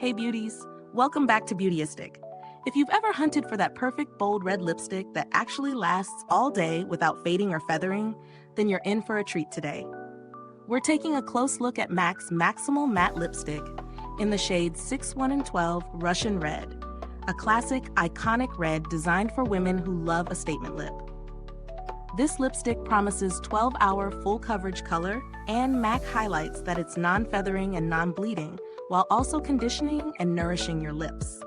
Hey beauties, welcome back to Beautyistic. If you've ever hunted for that perfect bold red lipstick that actually lasts all day without fading or feathering, then you're in for a treat today. We're taking a close look at MAC's Macximal Matte Lipstick in the shades 6, 1, and 12 Russian Red, a classic, iconic red designed for women who love a statement lip. This lipstick promises 12-hour full coverage color, and MAC highlights that it's non-feathering and non-bleeding, while also conditioning and nourishing your lips.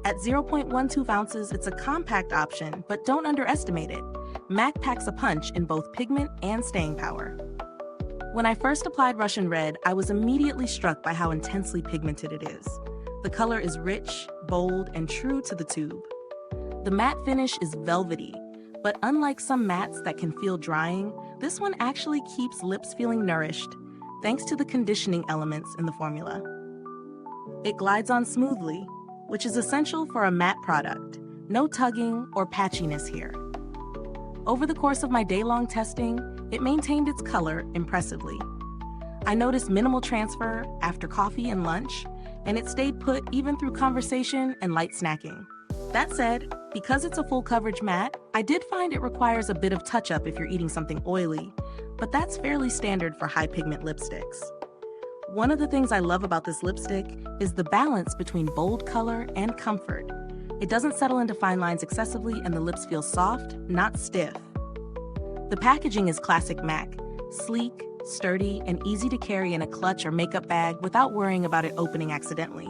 At 0.12 ounces, it's a compact option, but don't underestimate it. MAC packs a punch in both pigment and staying power. When I first applied Russian Red, I was immediately struck by how intensely pigmented it is. The color is rich, bold, and true to the tube. The matte finish is velvety, but unlike some mattes that can feel drying, this one actually keeps lips feeling nourished, thanks to the conditioning elements in the formula. It glides on smoothly, which is essential for a matte product. No tugging or patchiness here. Over the course of my day-long testing, it maintained its color impressively. I noticed minimal transfer after coffee and lunch, and it stayed put even through conversation and light snacking. That said, because it's a full coverage matte, I did find it requires a bit of touch-up if you're eating something oily, but that's fairly standard for high pigment lipsticks. One of the things I love about this lipstick is the balance between bold color and comfort. It doesn't settle into fine lines excessively, and the lips feel soft, not stiff. The packaging is classic MAC, sleek, sturdy, and easy to carry in a clutch or makeup bag without worrying about it opening accidentally.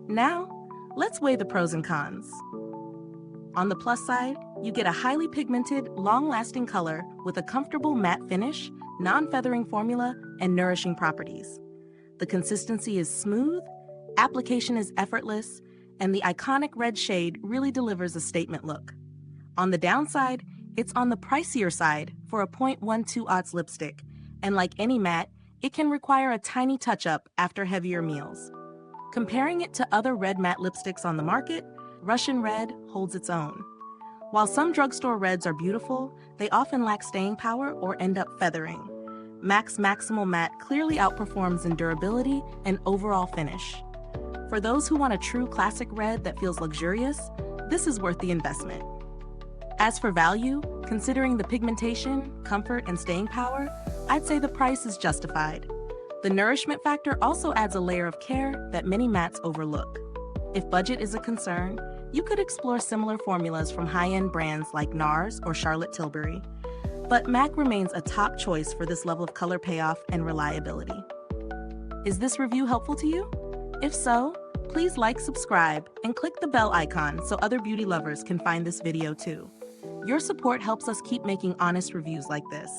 Now, let's weigh the pros and cons. On the plus side, you get a highly pigmented, long-lasting color with a comfortable matte finish, non-feathering formula, and nourishing properties. The consistency is smooth, application is effortless, and the iconic red shade really delivers a statement look. On the downside, it's on the pricier side for a 0.12 lipstick, and like any matte, it can require a tiny touch-up after heavier meals. Comparing it to other red matte lipsticks on the market, Russian Red holds its own. While some drugstore reds are beautiful, they often lack staying power or end up feathering. MAC's Macximal Matte clearly outperforms in durability and overall finish. For those who want a true classic red that feels luxurious, this is worth the investment. As for value, considering the pigmentation, comfort, and staying power, I'd say the price is justified. The nourishment factor also adds a layer of care that many mattes overlook. If budget is a concern, you could explore similar formulas from high-end brands like NARS or Charlotte Tilbury. But MAC remains a top choice for this level of color payoff and reliability. Is this review helpful to you? If so, please like, subscribe, and click the bell icon so other beauty lovers can find this video too. Your support helps us keep making honest reviews like this.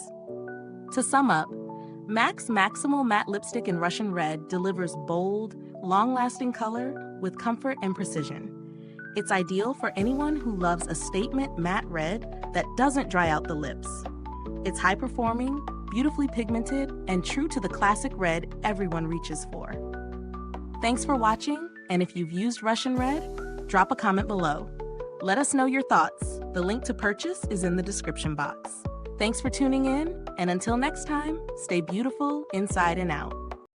To sum up, MAC's Macximal Matte Lipstick in Russian Red delivers bold, long-lasting color with comfort and precision. It's ideal for anyone who loves a statement matte red that doesn't dry out the lips. It's high-performing, beautifully pigmented, and true to the classic red everyone reaches for. Thanks for watching, and if you've used Russian Red, drop a comment below. Let us know your thoughts. The link to purchase is in the description box. Thanks for tuning in, and until next time, stay beautiful inside and out.